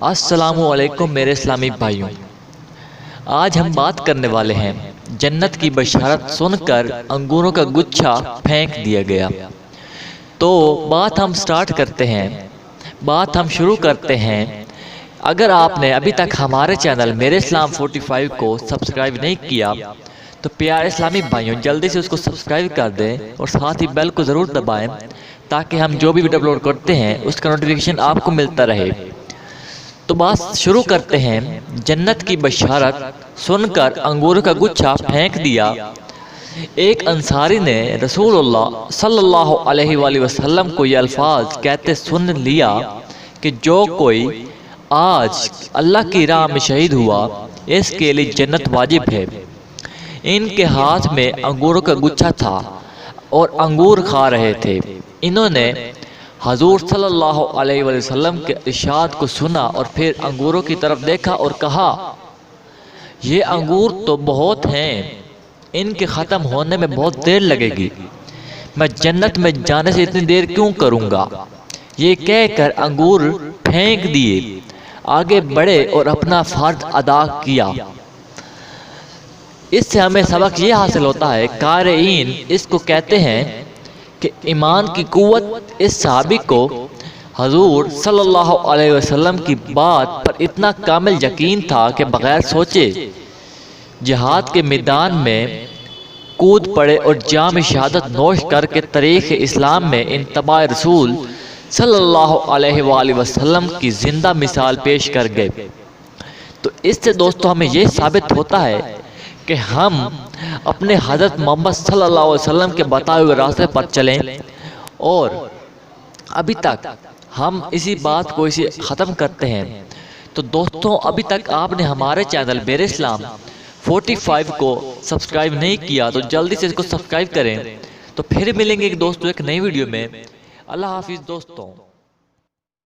अस्सलामुअलैकुम मेरे इस्लामी भाइयों, आज हम बात करने वाले हैं जन्नत की बशारत सुनकर अंगूरों का गुच्छा फेंक दिया गया। तो बात हम स्टार्ट करते हैं, बात हम शुरू करते हैं। अगर आपने अभी तक हमारे चैनल मेरे इस्लाम 45 को सब्सक्राइब नहीं किया तो प्यारे इस्लामी भाइयों जल्दी से उसको सब्सक्राइब कर दें और साथ ही बेल को ज़रूर दबाएं ताकि हम जो भी वीडियो अपलोड करते हैं उसका नोटिफिकेशन आपको मिलता रहे। तो बात शुरू करते हैं। जन्नत की बशारत सुनकर अंगूर का गुच्छा फेंक दिया। एक अंसारी ने रसूलुल्लाह सल्लल्लाहु अलैहि वसल्लम को ये अल्फाज कहते सुन लिया कि जो कोई आज अल्लाह की राह में शहीद हुआ इसके लिए जन्नत वाजिब है। इनके हाथ में अंगूरों का गुच्छा था और अंगूर खा रहे थे। इन्होंने हजूर सल्लल्लाहु अलैहि वसल्लम के इरशाद को सुना और फिर अंगूरों की तरफ देखा और कहा, ये अंगूर तो बहुत हैं, इनके ख़त्म होने में बहुत देर लगेगी, मैं जन्नत में जाने से इतनी देर क्यों करूँगा। ये कहकर अंगूर फेंक दिए, आगे बढ़े और अपना फ़र्ज अदा किया। इससे हमें सबक ये हासिल होता है, क़ारीईन इसको कहते हैं कि ईमान की कुव्वत इस सहाबी को हजूर सल्लल्लाहु अलैहि वसल्लम की बात पर इतना कामिल यकीन था कि बग़ैर सोचे जिहाद के मैदान में कूद पड़े और जाम शहादत नोश करके तारीख़ इस्लाम में इंतबा रसूल सल्लल्लाहु अलैहि वसल्लम की ज़िंदा मिसाल पेश कर गए। तो इससे दोस्तों हमें ये साबित होता है कि हम अपने हज़रत मोहम्मद सल्लल्लाहु अलैहि वसल्लम के बताए हुए रास्ते पर चलें। और अभी तक हम इसी बात को इसे ख़त्म करते हैं। तो दोस्तों अभी तक आपने हमारे चैनल मेरे इस्लाम 45 को सब्सक्राइब नहीं किया तो जल्दी से इसको सब्सक्राइब करें। तो फिर मिलेंगे दोस्तों एक नई वीडियो में। अल्लाह हाफिज़ दोस्तों।